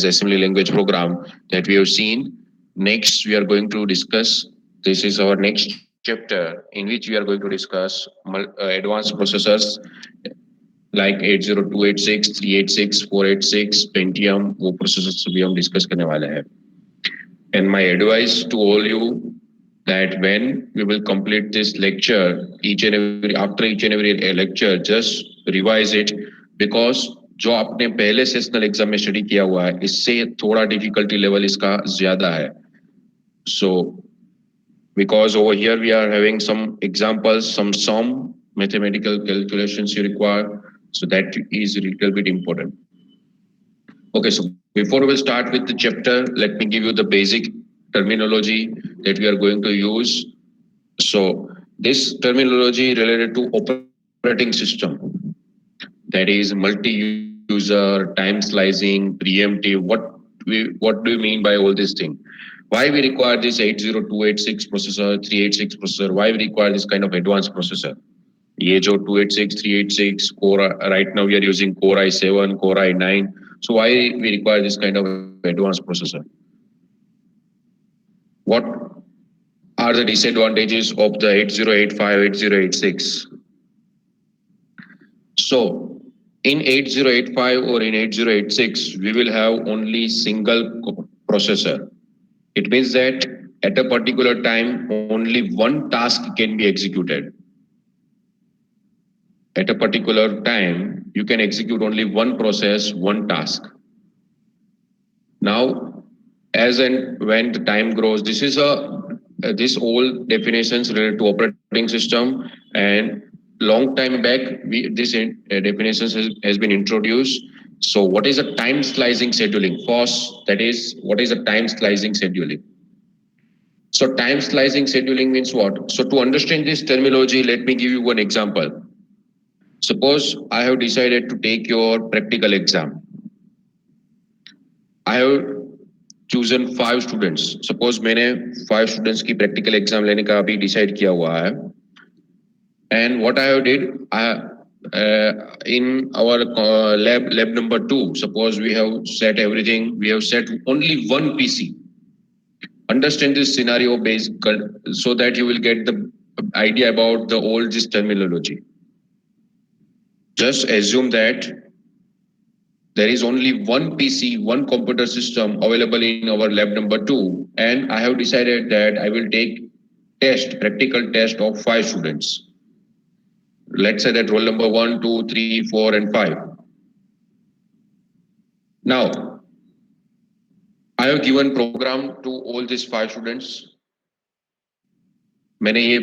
assembly language program that we have seen. Next, we are going to discuss. This is our next chapter in which we are going to discuss advanced processors like 80286, 386, 486, Pentium. वो processors भी हम discuss करने वाले हैं. And my advice to all you that when we will complete this lecture, each and every lecture, just revise it because जो आपने पहले sessional exam में स्टडी किया हुआ है इससे थोड़ा डिफिकल्टी लेवल इसका ज्यादा है. So because over here we are having some examples, some mathematical calculations you require, so that is a little bit important. Okay, so before we start with the chapter, let me give you the basic terminology that we are going to use. So this terminology related to operating system, that is multi-user, time slicing, preemptive. What do you mean by all these things? Why we require this 80286 processor, 386 processor? Why we require this kind of advanced processor? ये जो 286, 386 core, right now we are using Core i7, Core i9. So why we require this kind of advanced processor? What are the disadvantages of the 8085, 8086? So in 8085 or in 8086, we will have only single processor. It means that at a particular time, only one task can be executed. At a particular time, you can execute only one process, one task. Now, as and when the time grows, this all definitions related to operating system, and long time back this definitions has been introduced. So what is a time slicing scheduling? FOSS, that is, what is a time slicing scheduling? So time slicing scheduling means what? So to understand this terminology, let me give you one example. Suppose I have decided to take your practical exam. I have chosen 5 students. Suppose मैंने 5 students की practical exam लेने का अभी decide किया हुआ है. And what I have did, in our lab number 2, suppose we have set everything, we have set only one PC. Understand this scenario based so that you will get the idea about the all this terminology. Just assume that there is only one PC, one computer system available in our lab number 2, and I have decided that I will take practical test of 5 students. Let's say that roll number 1, 2, 3, 4, and 5. Now, I have given program to all these 5 students. मैंने ये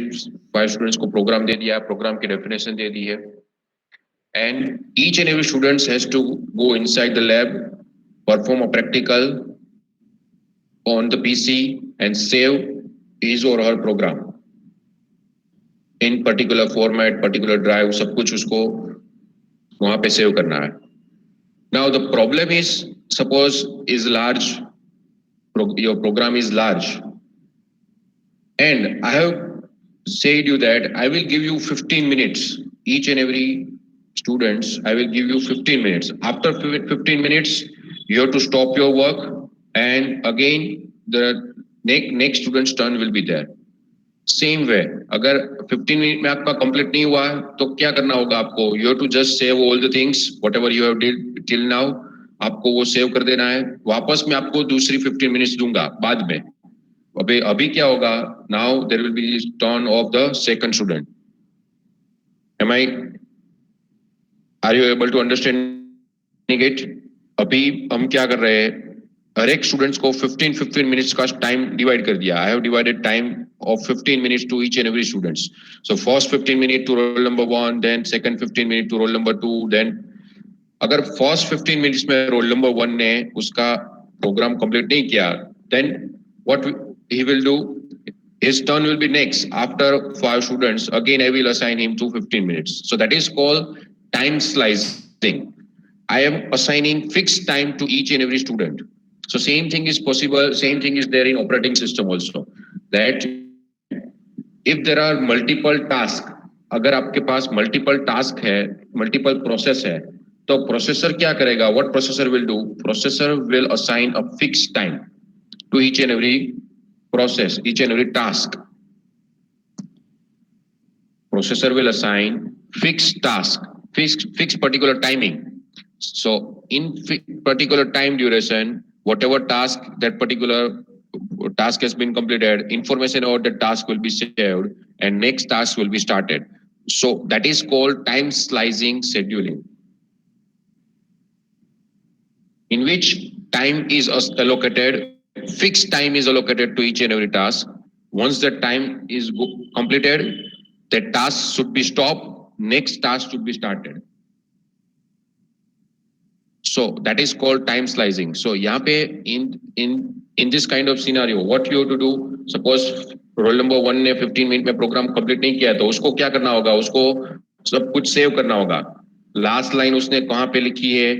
5 students को program दे दिया, program की definition दे दी है. And each and every student has to go inside the lab, perform a practical on the PC, and save his or her program in particular format, particular drive, सब कुछ उसको वहां पे save करना है. Now the problem is, suppose is large, your program is large, and I have said you that I will give you 15 minutes. Each and every students, I will give you 15 minutes. After 15 minutes, you have to stop your work, and again the next student's turn will be there. Same way, अगर 15 minute में आपका complete नहीं हुआ तो क्या करना होगा आपको? You have to just save all the things whatever you have did till now. आपको वो सेव कर देना है. वापस मैं आपको दूसरी 15 मिनट्स दूंगा बाद में. अभी क्या होगा? Now there will be turn off the second student. Am I are you able to understanding it? अभी हम क्या कर रहे हैं, हर एक स्टूडेंट्स को 15 मिनट्स का टाइम डिवाइड कर दिया. I have divided time of 15 minutes to each and every students. So first 15 minutes to roll number 1, then second 15 minutes to roll number 2. Then अगर first 15 minutes में roll number 1 ने उसका program complete नहीं किया, then what he will do, his turn will be next. After 5 students, again I will assign him to 15 minutes. So that is called time slicing. I am assigning fixed time to each and every student. So same thing is possible, same thing is there in operating system also. That if there are multiple tasks, अगर आपके पास multiple task है, multiple process है, तो processor क्या करेगा? What processor will do? Processor will assign a fixed time to each and every process, each and every task. Processor will assign fixed task, fixed particular timing. So in particular time duration, whatever task, that particular task has been completed, information about the task will be saved and next task will be started. So that is called time slicing scheduling, in which time is allocated, fixed time is allocated to each and every task. Once the time is completed, the task should be stopped, next task should be started. So that is called time slicing. So यहाँ पे in this kind of scenario, what you have to do? Suppose role number 1 ने 15 minute में programme complete नहीं किया, तो उसको क्या करना होगा? उसको सब कुछ सेव करना होगा. लास्ट लाइन उसने कहाँ पे लिखी है,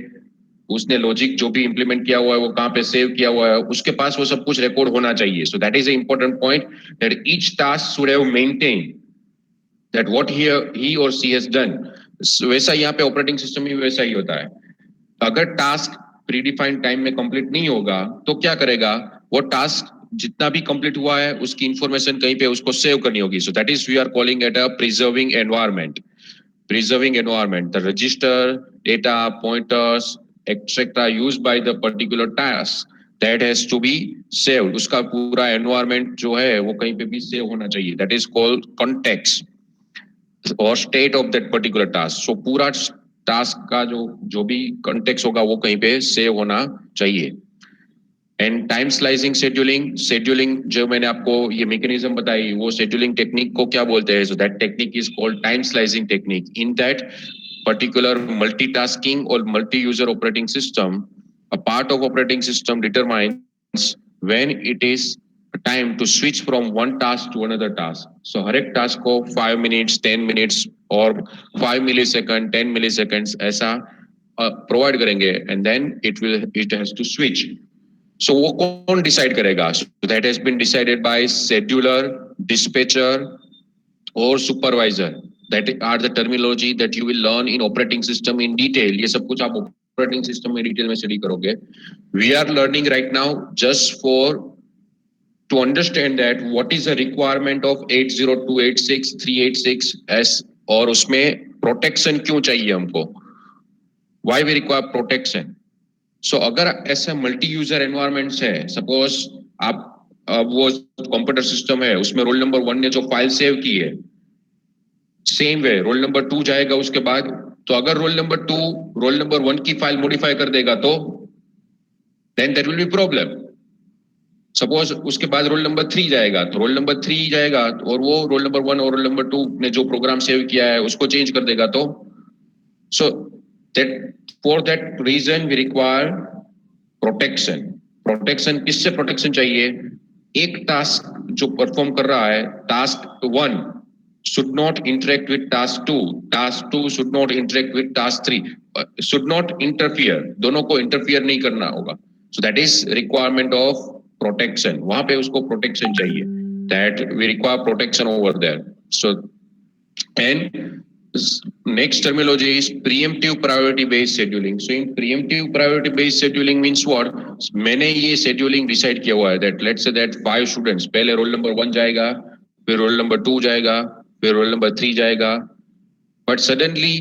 उसने लॉजिक जो भी इंप्लीमेंट किया हुआ है वो कहाँ पे सेव किया हुआ है, उसके पास वो सब कुछ रिकॉर्ड होना चाहिए. सो that is a important point, that each task should have maintain that what he और शी हैज डन. वैसा यहाँ पे ऑपरेटिंग सिस्टम में वैसा ही होता है. अगर टास्क प्रीडिफाइंड टाइम में कंप्लीट नहीं होगा तो क्या करेगा? वो टास्क जितना भी कंप्लीट हुआ है उसकी इंफॉर्मेशन कहीं पे उसको सेव करनी होगी. So that is we are calling it a preserving environment. Preserving environment, the register, data, pointers, etc. used by the particular task that has to be saved. उसका पूरा environment जो है वो कहीं पे भी save होना चाहिए. That is called context or state of that particular task. So पूरा task का जो भी context होगा वो कहीं पे save होना चाहिए. एंड टाइम स्लाइसिंग शेड्यूलिंग जो मैंने आपको ये मैकेनिज्म बताई, वो शेड्यूलिंग टेक्निक को क्या बोलते हैं? So that technique is called time slicing technique. In that particular multitasking or multi-user operating system, a part of operating system determines when it is time to switch from one task to another task. So हर एक task को 5 minutes, 10 minutes और 5 millisecond, 10 milliseconds ऐसा provide करेंगे, and then it has to switch. So वो कौन decide करेगा? So that has been decided by scheduler, dispatcher or supervisor. That are the terminology that you will learn in operating system in detail. ये सब कुछ आप operating system में detail में study करोगे. We are learning right now just to understand that what is the requirement of 80286 386S और उसमें protection क्यों चाहिए हमको? Why we require protection? सो अगर ऐसे मल्टी यूजर एनवायरमेंट्स है, सपोज आप वो कंप्यूटर सिस्टम है उसमें रोल नंबर 1 ने जो फाइल सेव की है, सेम वे रोल नंबर 2 जाएगा उसके बाद. तो अगर रोल नंबर 2 रोल नंबर 1 की फाइल मॉडिफाई कर देगा तो then there will be problem. Suppose उसके बाद रोल नंबर 3 जाएगा, तो रोल नंबर 3 जाएगा और वो रोल नंबर 1 और रोल नंबर 2 ने जो प्रोग्राम सेव किया है उसको चेंज कर देगा. तो so that for that reason we require protection. Protection किससे protection चाहिए? एक task जो perform कर रहा है, task 1 should not interact with task 2, task 2 should not interact with task 3, should not interfere, दोनों को interfere नहीं करना होगा. So that is requirement of protection. वहां पे उसको protection चाहिए. That we require protection over there. So and next terminology is preemptive priority based scheduling. So in preemptive priority based scheduling means what? मैंने ये scheduling decide किया हुआ है that let's say that 5 students, पहले roll number 1 जाएगा, फिर roll number 2 जाएगा, फिर roll number 3 जाएगा. But suddenly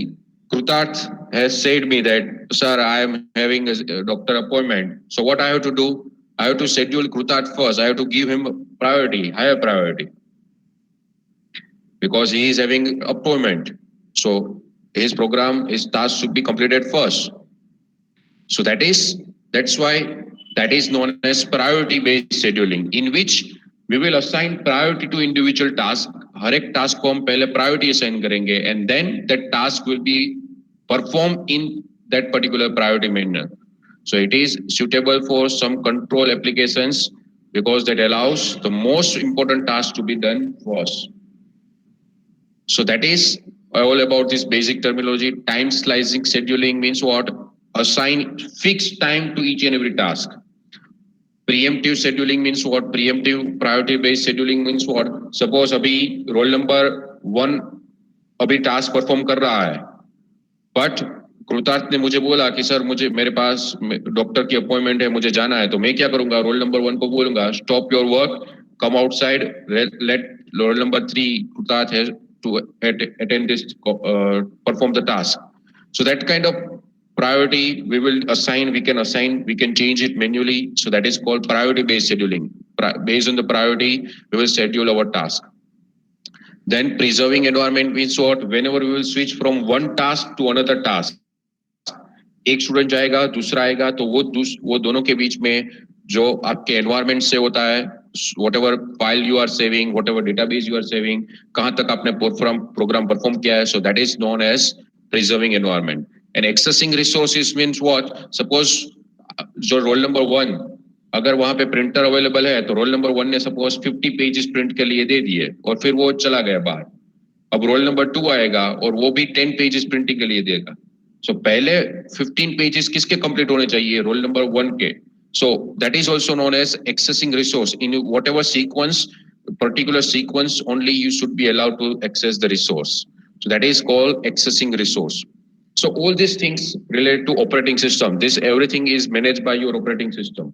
Krutarth has said me that sir, I am having a doctor appointment. So what I have to do? I have to schedule Krutarth first. I have to give him priority, higher priority, because he is having appointment. So his program, his task should be completed first. So that's why that is known as priority based scheduling, in which we will assign priority to individual task. हर एक task को हम पहले priority assign करेंगे, and then that task will be performed in that particular priority manner. So it is suitable for some control applications because that allows the most important task to be done first. So that is all about this basic terminology. Time slicing scheduling means what? Assign fixed time to each and every task. Preemptive scheduling means what? Preemptive priority based scheduling means what? Suppose अभी roll number 1 अभी task perform कर रहा है, but कृतार्थ ने मुझे बोला कि सर मुझे मेरे पास डॉक्टर की अपॉइंटमेंट है, मुझे जाना है, तो मैं क्या करूंगा, रोल नंबर 1 को बोलूंगा stop your work, come outside, let roll number 3 Kritarth has to attend this perform the task. So that kind of priority we can assign, we can change it manually. So that is called priority based scheduling. Based on the priority, we will schedule our task. Then preserving environment means what? Whenever we will switch from one task to another task, एक student जाएगा, दूसरा आएगा, तो वो दोनों के बीच में जो आपके एनवायरमेंट से होता है, whatever file you are saving, whatever database you are saving, कहाँ तक आपने program perform किया है, so that is known as preserving environment. And accessing resources means what? Suppose जो रोल नंबर 1 अगर वहां पे प्रिंटर अवेलेबल है, तो रोल नंबर 1 ने सपोज 50 पेजेस प्रिंट के लिए दे दिए और फिर वो चला गया बाहर. अब रोल नंबर 2 आएगा और वो भी 10 पेजेस प्रिंटिंग के लिए देगा. सो पहले 15 पेजेस किसके कंप्लीट होने चाहिए? रोल नंबर 1 के. So that is also known as accessing resource. In whatever sequence, particular sequence, only you should be allowed to access the resource. So that is called accessing resource. So all these things relate to operating system. This everything is managed by your operating system.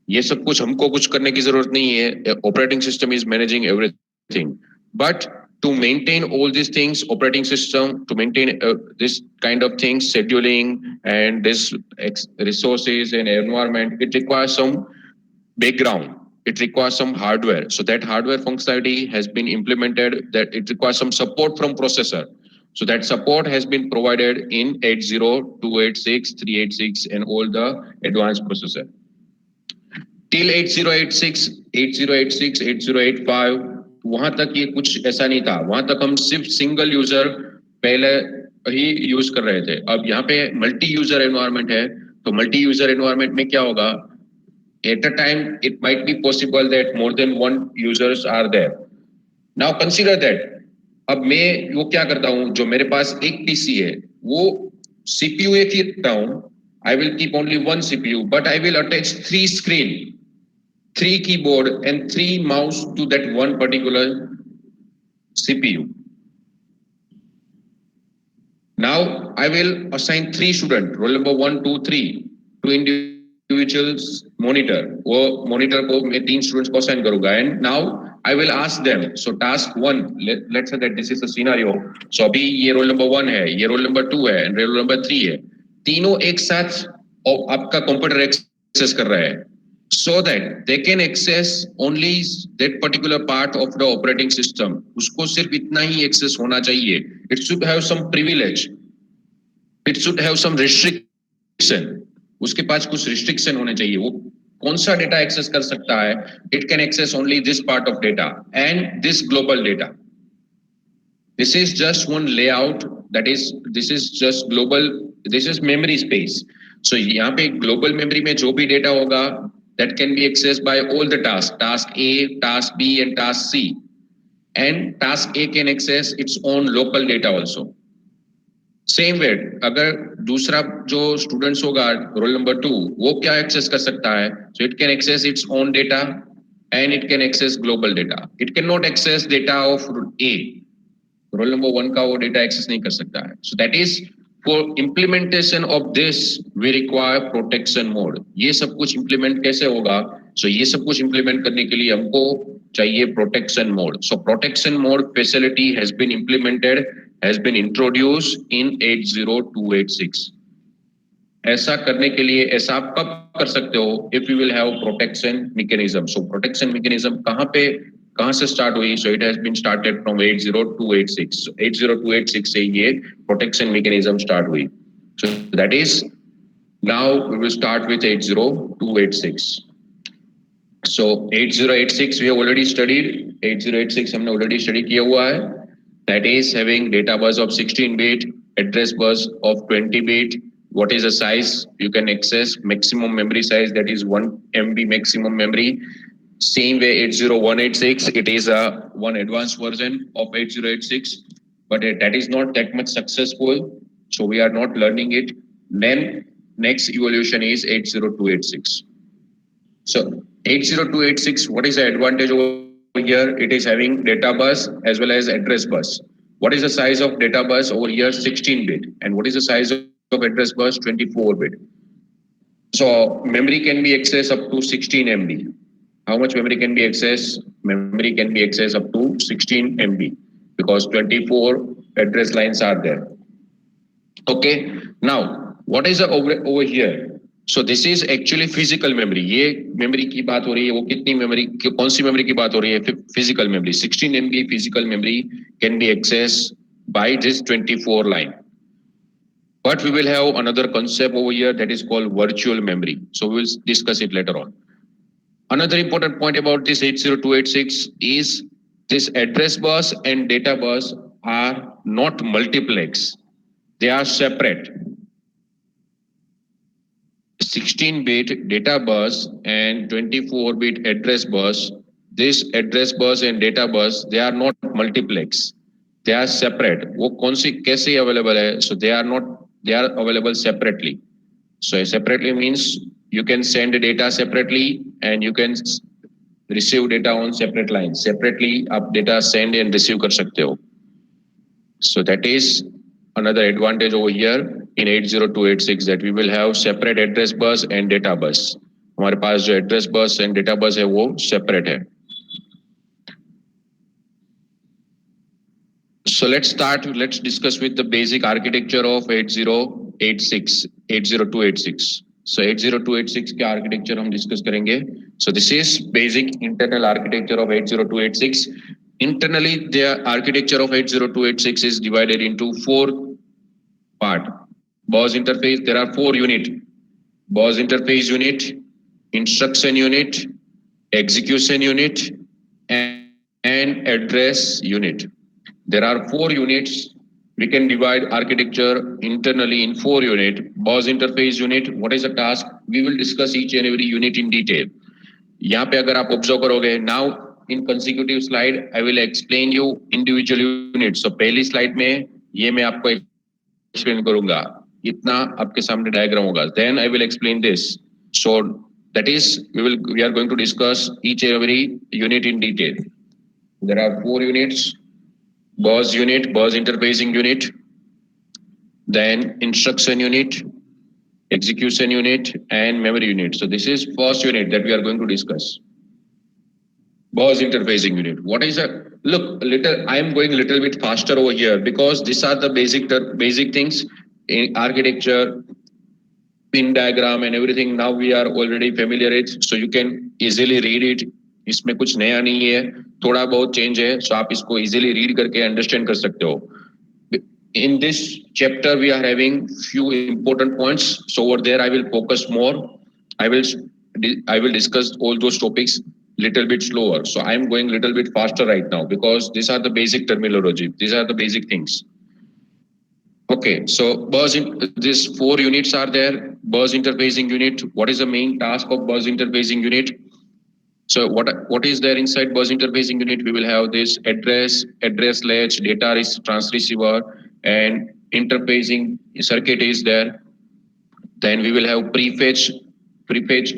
ये सब कुछ हमको कुछ करने की जरूरत नहीं है. Operating system is managing everything. But to maintain all these things, operating system, to maintain this kind of things, scheduling and this resources and environment, it requires some background. It requires some hardware. So that hardware functionality has been implemented, that it requires some support from processor. So that support has been provided in 80, 286, 386 and all the advanced processor. Till 8086, 8086, 8085, वहां तक ये कुछ ऐसा नहीं था. वहां तक हम सिर्फ सिंगल यूजर पहले ही यूज कर रहे थे. अब यहाँ पे मल्टी यूजर एनवायरनमेंट है, तो मल्टी यूजर एनवायरनमेंट में क्या होगा? At a time, it might be possible that more than one users are there. Now consider that. अब मैं वो क्या करता हूँ, जो मेरे पास एक पीसी है, वो सीपीयू एक ही रखता हूँ. I will keep only one CPU, but I will attach 3 screen, 3 keyboard and 3 mouse to that one particular CPU. Now I will assign 3 student, roll number 1, 2, 3, to individuals monitor. वो monitor को मैं 3 students को assign करूँगा. And now I will ask them. So task 1, let's say that this is a scenario. So अभी ये roll number 1 है, ये roll number 2 है, and roll number 3 है. तीनों एक साथ आपका कंप्यूटर एक्सेस कर रहा है. So that they can access only that particular part of the operating system. उसको सिर्फ इतना ही एक्सेस होना चाहिए. It should have some privilege. It should have some restriction. उसके पास कुछ restriction होने चाहिए. वो कौन सा डेटा एक्सेस कर सकता है? It can access only this part of data and this global data. This is just one layout. This is just global. This is memory space. So यहाँ पे global memory में जो भी डेटा होगा, that can be accessed by all the tasks, task A, task B and task C. And task A can access its own local data also. Same way, अगर दूसरा जो students होगा roll number 2, वो क्या access कर सकता है? So it can access its own data and it can access global data. It cannot access data of A. Roll number 1 का वो data access नहीं कर सकता है. So that is for implementation of this we require protection mode. ये सब कुछ implement कैसे होगा? So ये सब कुछ implement करने के लिए हमको चाहिए protection mode. So protection mode facility has been implemented, has been introduced in 80286. ऐसा करने के लिए ऐसा आप कब कर सकते हो? If you will have protection mechanism. So protection mechanism कहाँ से start हुई? So it has been started from 80286. So 80286 से ये protection mechanism start हुई. So that is, now we will start with 80286. So 8086 we have already studied. 8086 हमने already study किया हुआ है. That is having data bus of 16-bit, address bus of 20-bit. What is the size? You can access maximum memory size, that is 1 MB maximum memory. Same way 80186, it is a one advanced version of 8086, but that is not that much successful, so we are not learning it. Then next evolution is 80286. So 80286, what is the advantage over here? It is having data bus as well as address bus. What is the size of data bus over here? 16-bit. And what is the size of of address bus 24-bit. So memory can be accessed up to 16 MB. How much memory can be accessed? Memory can be accessed up to 16 MB because 24 address lines are there. Okay. Now, what is over here? So this is actually physical memory. ये memory की बात हो रही है. वो कितनी memory, कौन सी memory की बात हो रही है? Physical memory. 16 MB physical memory can be accessed by this 24 line. But we will have another concept over here that is called virtual memory. So we will discuss it later on. Another important point about this 80286 is this address bus and data bus are not multiplex. They are separate. 16-bit data bus and 24-bit address bus. This address bus and data bus, they are not multiplex. They are separate. वो कौन सी कैसे available है? So they are available separately. So separately means you can send data separately and you can receive data on separate lines. Separately आप data send and receive कर सकते हो. So that is another advantage over here in 80286 that we will have separate address bus and data bus. हमारे पास जो address bus and data bus है वो separate है. So let's discuss with the basic architecture of 80286. So 80286 के architecture हम discuss करेंगे. So this is basic internal architecture of 80286. Internally, the architecture of 80286 is divided into 4 parts. BOS interface, there are 4 units. BOS interface unit, instruction unit, execution unit, and address unit. There are 4 units. We can divide architecture internally in 4 units. BOS interface unit, what is the task? We will discuss each and every unit in detail. यहाँ पे अगर आप observe करोगे, now in consecutive slide I will explain you individual unit. So पहली slide में ये मैं आपको एक्सप्लेन करूंगा, इतना आपके सामने डायग्राम होगा. Then I will explain this. So that is we are going to discuss each and every unit in detail. There are 4 units: BOS unit, BOS interfacing unit, then instruction unit, execution unit, and memory unit. So this is first unit that we are going to discuss. BOS interfacing unit. What is a look? I am going a little bit faster over here because these are the basic things in architecture, pin diagram, and everything. Now we are already familiar with, so you can easily read it. इसमें कुछ नया नहीं है, थोड़ा बहुत change है, so आप इसको easily read करके understand कर सकते हो. In this chapter, we are having few important points. So over there, I will focus more. I will discuss all those topics little bit slower. So I am going little bit faster right now because these are the basic terminology. These are the basic things. Okay, so these 4 units are there. BOS interfacing unit. What is the main task of BOS interfacing unit? So what is there inside BOS interfacing unit? We will have this address latch, data transceiver, and interfacing circuit is there. Then we will have prefetch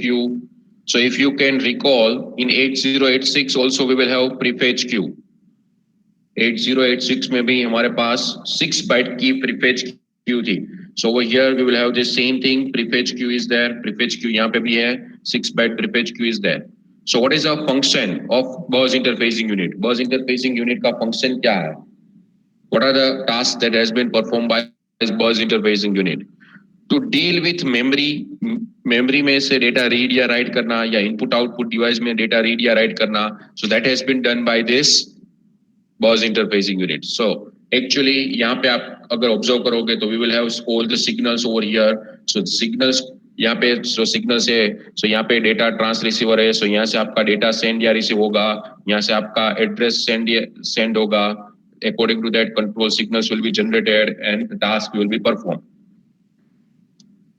queue. So if you can recall, in 8086 also we will have prefetch queue. 8086 में भी हमारे पास 6 byte की prefetch queue थी. So over here we will have the same thing. Prefetch queue is there. Prefetch queue यहाँ पे भी है. 6 byte prefetch queue is there. So what is the function of BOS interfacing unit? BOS interfacing unit का function क्या है? What are the tasks that has been performed by this BOS interfacing unit? To deal with memory में से data read या write करना या input output device में data read या write करना. So that has been done by this BOS interfacing unit. So actually यहाँ पे आप अगर observe करोगे तो we will have all the signals over here. So signals यहाँ पे so signals है, so यहाँ पे data trans receiver है, so यहाँ से आपका data send या receive होगा, यहाँ से आपका address send होगा. According to that, control signals will be generated and the task will be performed.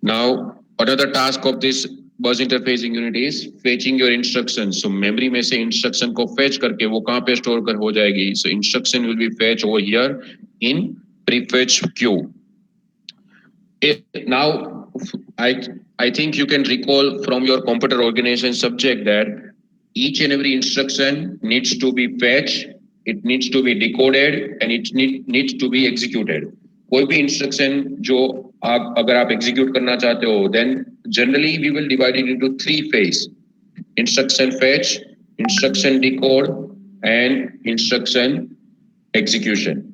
Now, another task of this BOS interfacing unit is fetching your instructions. So memory में से instruction को fetch करके वो कहाँ पे store कर हो जाएगी. So instruction will be fetched over here in prefetch queue. Now, I think you can recall from your computer organization subject that each and every instruction needs to be fetched, it needs to be decoded, and it needs to be executed. कोई भी instruction जो आप अगर आप execute करना चाहते हो, then generally we will divide it into three phase: instruction fetch, instruction decode, and instruction execution.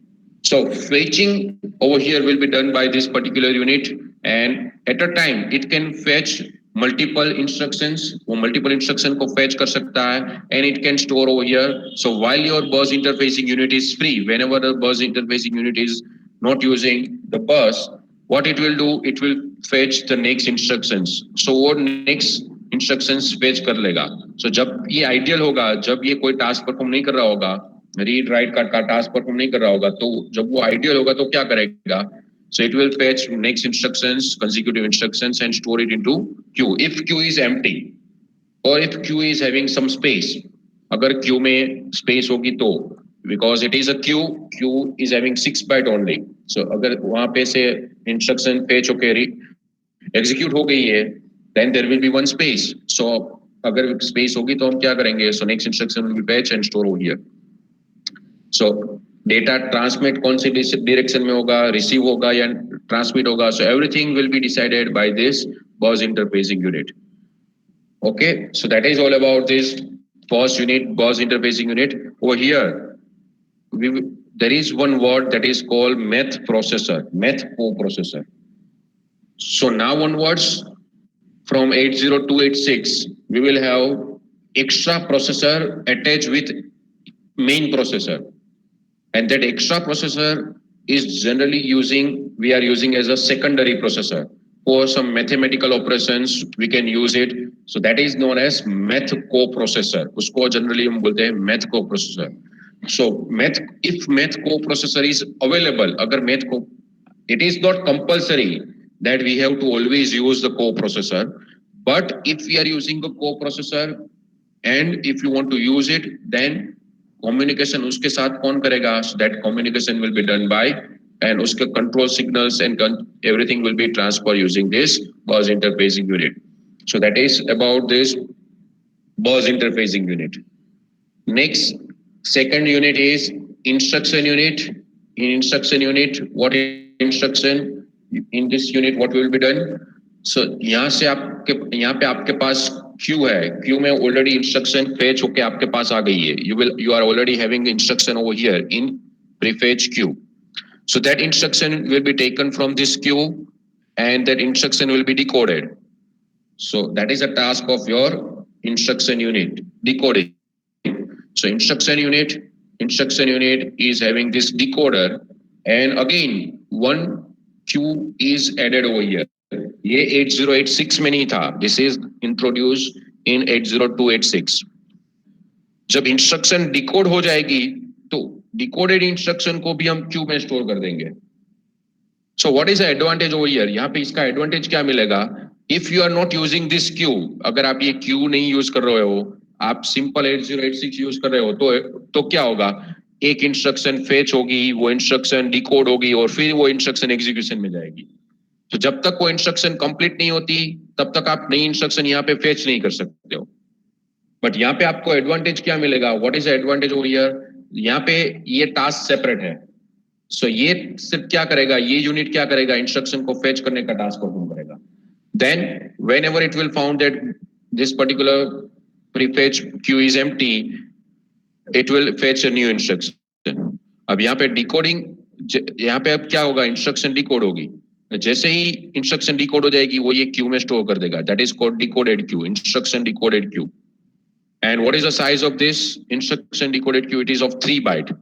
So fetching over here will be done by this particular unit, and at a time it can fetch multiple instructions. वो multiple instruction को fetch कर सकता है, and it can store over here. So while your bus interfacing unit is free, whenever the bus interfacing unit is not using the bus, what it will do, it will fetch the next instructions. So वो next instructions fetch कर लेगा. So जब ये ideal होगा, जब ये कोई task perform नहीं कर रहा होगा, रीड राइट का टास्क परफॉर्म नहीं कर रहा होगा, तो जब वो आइडियल होगा तो क्या करेगा? So it will fetch next instructions, consecutive instructions, and store it into queue. If queue is empty or if queue is having some space, अगर queue में space होगी तो, because it is a queue is having 6 byte only. So अगर वहाँ पे से instruction fetch होके execute हो गई है, then there will be one space. So अगर space होगी तो हम क्या करेंगे? So next instruction will be fetch and store over here. So data transmit कौन सी डायरेक्शन में होगा, रिसीव होगा या ट्रांसमिट होगा, so everything will be decided by this bus interfacing unit. Okay, so that is all about this bus unit, bus interfacing unit. Over here there is one word that is called math processor, math coprocessor. So now onwards from 80286 we will have extra processor attached with main processor. And that extra processor is generally we are using as a secondary processor. For some mathematical operations, we can use it. So that is known as math coprocessor. Usko generally हम बोलते हैं math coprocessor. So if math coprocessor is available, अगर it is not compulsory that we have to always use the coprocessor. But if we are using a coprocessor and if you want to use it, then communication उसके साथ कौन करेगा? That communication will be done by, and उसके control signals and everything will be transferred using this bus interfacing unit. So that is about this bus interfacing unit. Next, second unit is instruction unit. In instruction unit, what instruction in this unit what will be done? So यहाँ पे आपके पास Q है, Q में already instruction fetch होके आपके पास आ गई है. You are already having instruction over here in prefetch queue. So that instruction will be taken from this queue and that instruction will be decoded. So that is a task of your instruction unit, decoding. So instruction unit is having this decoder, and again one queue is added over here. ये 8086 में नहीं था. This is introduced in 80286. जब instruction decode हो जाएगी तो decoded instruction को भी हम क्यू में स्टोर कर देंगे. So what is the advantage over here? यहाँ पे इसका एडवांटेज क्या मिलेगा? If you are not using this queue, अगर आप ये क्यू नहीं यूज कर रहे हो, आप सिंपल 8086 यूज कर रहे हो, तो क्या होगा? एक इंस्ट्रक्शन फेच होगी, वो इंस्ट्रक्शन डिकोड होगी और फिर वो इंस्ट्रक्शन एग्जीक्यूशन में जाएगी. तो जब तक वो इंस्ट्रक्शन कंप्लीट नहीं होती तब तक आप नई इंस्ट्रक्शन यहाँ पे फेच नहीं कर सकते हो. बट यहाँ पे आपको एडवांटेज क्या मिलेगा? What is advantage over here? यहाँ पे ये टास्क सेपरेट है. सो ये सिर्फ क्या करेगा, ये यूनिट क्या करेगा? इंस्ट्रक्शन को फेच करने का टास्क परफॉर्म करेगा. Then whenever it will found that this particular prefetch queue is empty, it will fetch a new instruction. अब यहाँ पे डिकोडिंग, यहाँ पे अब क्या होगा? इंस्ट्रक्शन डिकोड होगी. जैसे ही इंस्ट्रक्शन डिकोड हो जाएगी वो ये क्यू में स्टोर कर देगा. That is called decoded Q, instruction decoded Q. And what is the size of this instruction decoded queue? It is of 3 byte.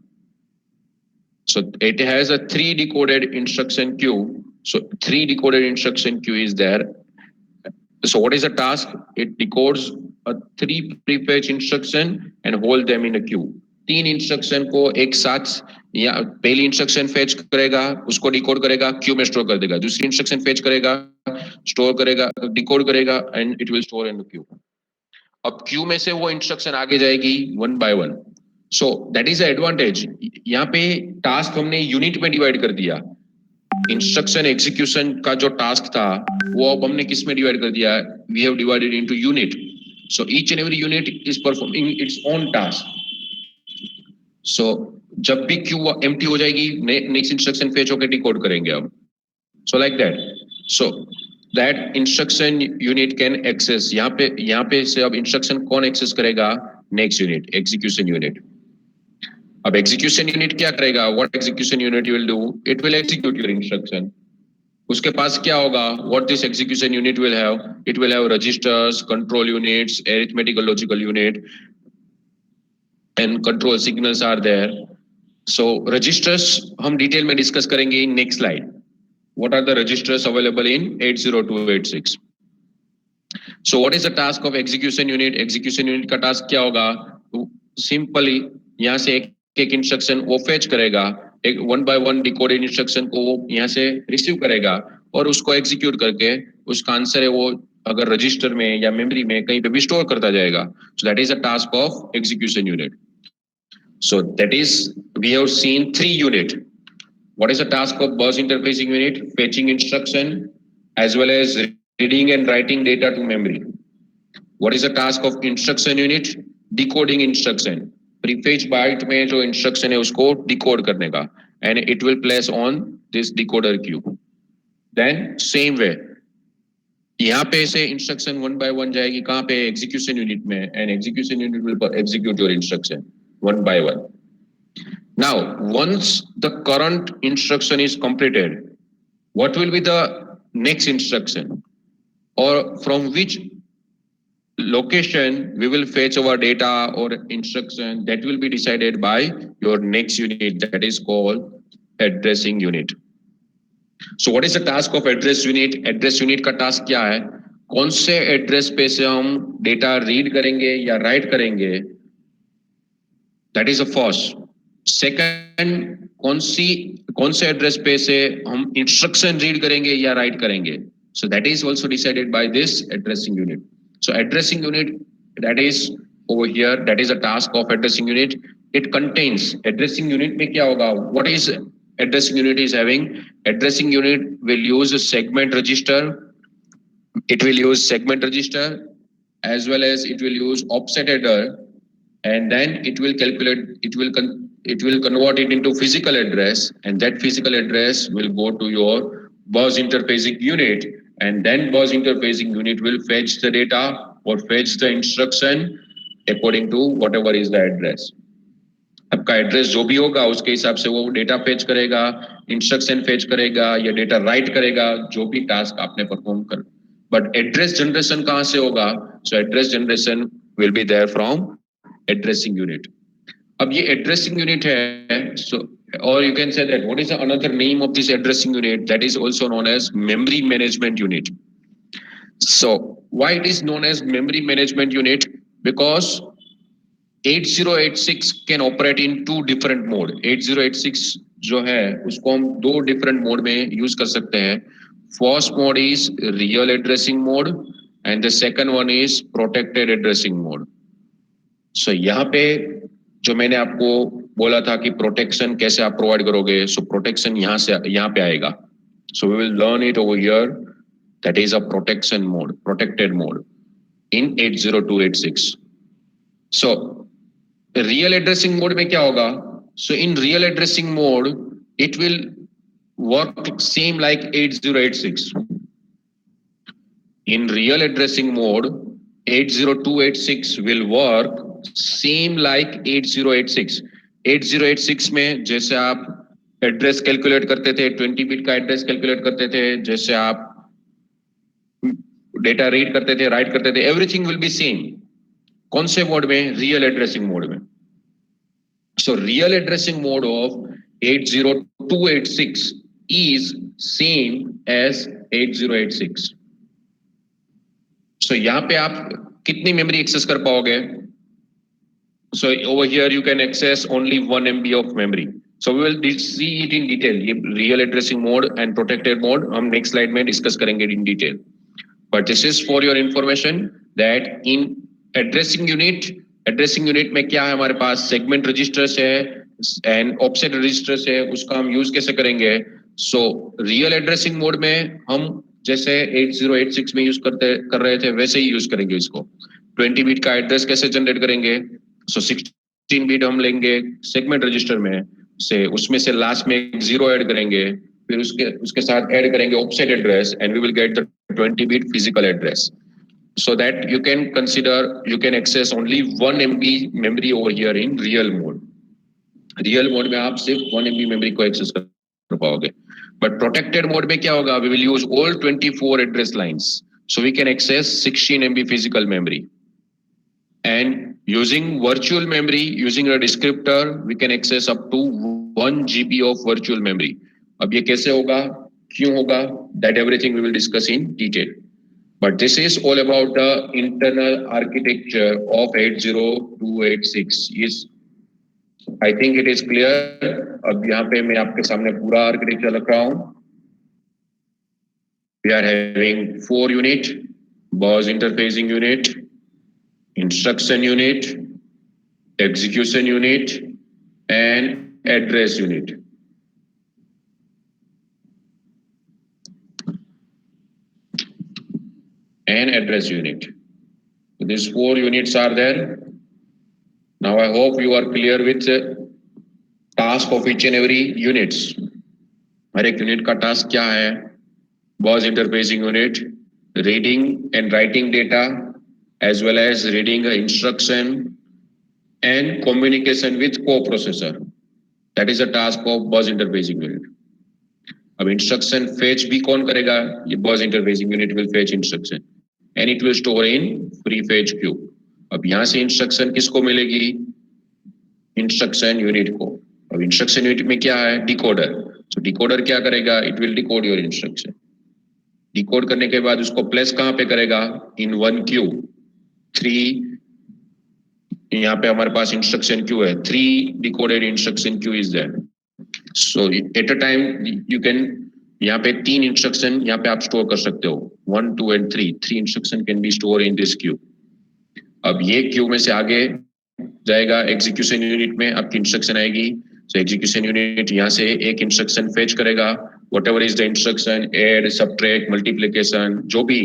So it has a 3 decoded instruction queue. So 3 decoded instruction queue is there. So what is the task? It decodes a 3 prefetch instruction and hold them in a queue. 3 instruction को एक साथ, या पहली instruction fetch करेगा, उसको decode करेगा, Q में store कर देगा. दूसरी इंस्ट्रक्शन फेच करेगा, स्टोर करेगा, डिकोड करेगा, and it will store in the Q. अब क्यू में से वो इंस्ट्रक्शन आगे जाएगी one by one. So that is advantage. यहाँ पे टास्क हमने यूनिट में डिवाइड कर दिया. इंस्ट्रक्शन एग्जीक्यूशन का जो टास्क था वो अब हमने किस में डिवाइड कर दिया? We have divided into unit. So each and every unit is performing its own task. So जब भी क्यू एम्प्टी हो जाएगी, नेक्स्ट इंस्ट्रक्शन फेच होकर डिकोड करेंगे. अब So like that. So that instruction unit can access, यहाँ पे से अब instruction कौन access करेगा? Next unit, execution unit. अब execution unit क्या करेगा? What execution unit will do? It will execute your instruction. उसके पास क्या होगा? What this execution unit will have? It will have registers, control units, arithmetical logical unit, and control signals are there. So registers हम detail में discuss करेंगे in next slide. What are the registers available in 80286? So what is the task of execution unit? Execution unit का task क्या होगा? Simply यहाँ से एक एक इंस्ट्रक्शन वो फेच करेगा, एक one by one decoded instruction को वो यहाँ से रिसीव करेगा और उसको एग्जीक्यूट करके उसका आंसर है वो अगर रजिस्टर में या मेमोरी में कहीं पे भी स्टोर करता जाएगा. So that is a task of execution unit. So that is we have seen 3 unit. What is the task of bus interfacing unit? Fetching instruction as well as reading and writing data to memory. What is the task of instruction unit? Decoding instruction. Prefetch byte में जो instruction है उसको decode करने का, and it will place on this decoder queue. Then same way यहाँ पे से instruction one by one जाएगी कहाँ पे? Execution unit में, and execution unit will execute your instruction one by one. Now, once the current instruction is completed, what will be the next instruction? Or from which location we will fetch our data or instruction? That will be decided by your next unit, that is called addressing unit. So what is the task of address unit? Address unit का task क्या है? कौन से address पे से हम data read करेंगे या write करेंगे? That is the first. Second कौन से एड्रेस पे से हम इंस्ट्रक्शन रीड करेंगे या राइट करेंगे? सो that is also decided by this addressing unit. So addressing unit that is over here, that is a task of addressing unit. It contains, addressing unit में क्या होगा? What is addressing unit is having? Addressing unit will use segment register, it will use segment register as well as it will use offset adder, and then it will calculate, it will convert it into physical address, and that physical address will go to your bus interfacing unit, and then bus interfacing unit will fetch the data or fetch the instruction according to whatever is the address. आपका address जो भी होगा उसके हिसाब से वो data fetch करेगा, instruction fetch करेगा या डेटा राइट करेगा, जो भी टास्क आपने परफॉर्म कर. बट एड्रेस जनरेशन कहाँ से होगा? So address generation will be there from addressing unit. अब ये एड्रेसिंग यूनिट है, सो और you can say that what is another name of this addressing unit? That is also known as memory management unit. So why it is known as memory management unit? Because 8086 can operate in 2 different mode. 8086 जो है उसको हम 2 different mode में use कर सकते हैं. First mode is real addressing mode and the second one is protected addressing mode. So यहाँ पे जो मैंने आपको बोला था कि प्रोटेक्शन कैसे आप प्रोवाइड करोगे, सो प्रोटेक्शन यहाँ पे आएगा. So we will learn it over here, that is a protection mode, protected mode in 80286. So real addressing mode में क्या होगा? So in real addressing mode it will work same like 8086. In real addressing mode, 80286 will work same like 8086. 8086 में जैसे आप address calculate करते थे, 20 bit का address calculate करते थे, जैसे आप डेटा रीड करते थे, राइट करते थे, एवरीथिंग विल बी सेम. कौन से मोड में? रियल एड्रेसिंग मोड में. सो real addressing mode of 80286 is same as 8086. So यहाँ पे आप कितनी मेमोरी एक्सेस कर पाओगे? So over here you can access only 1 MB of memory. So we will see it in detail. ये real addressing mode and protected mode हम next slide में discuss करेंगे in detail. But this is for your information that in addressing unit में क्या है हमारे पास? segment registers है and offset registers है, उसका हम use कैसे करेंगे? So real addressing mode में हम जैसे 8086 में यूज कर रहे थे वैसे ही यूज करेंगे इसको. 20 बिट का एड्रेस कैसे जनरेट करेंगे? सो 16 बिट हम लेंगे सेगमेंट रजिस्टर में से, उसमें से लास्ट में 0 ऐड करेंगे, फिर उसके साथ ऐड करेंगे offset address and we will get the 20 bit physical address. So that you can consider, you can access only 1 MB memory over here in real mode. Real mode में आप सिर्फ 1 MB memory को access कर पाओगे. But protected mode में क्या होगा, we will use all 24 address lines, so we can access 16 MB physical memory. And using virtual memory, using a descriptor, we can access up to 1 GB of virtual memory. अब ये कैसे होगा, क्यों होगा, that everything we will discuss in detail. But this is all about the internal architecture of 80286. Yes, I think it is clear. अब यहाँ पे मैं आपके सामने पूरा आर्किटेक्चर रख रहा हूँ. We are having 4 unit: BOS interfacing unit, instruction unit, execution unit, and address unit. And address unit. So these 4 units are there. Now I hope you are clear with task of each and every units. हर एक unit का task क्या है? BOS interfacing unit, reading and writing data, as well as reading instruction and communication with co-processor. That is the task of BOS interfacing unit. अब instruction fetch भी कौन करेगा? ये BOS interfacing unit will fetch instruction and it will store in prefetch queue. अब यहाँ से instruction किसको मिलेगी? इंस्ट्रक्शन यूनिट को. अब इंस्ट्रक्शन यूनिट में क्या है? डिकोडर. सो डिकोडर क्या करेगा? It will decode your instruction. Decode करने के बाद उसको प्लेस कहाँ पे करेगा? इन 1 क्यू. 3 यहाँ पे हमारे पास इंस्ट्रक्शन क्यू है. 3 decoded instruction queue is there. So at a time you can, यहाँ पे 3 इंस्ट्रक्शन यहाँ पे आप स्टोर कर सकते हो. 1, 2 and 3. 3 instruction can be store in this Q. अब ये क्यू में से आगे जाएगा एग्जीक्यूशन यूनिट में, आपकी इंस्ट्रक्शन आएगी. सो एग्जीक्यूशन यूनिट यहाँ से एक इंस्ट्रक्शन फेच करेगा. Whatever is the instruction, add, subtract, multiplication, जो भी,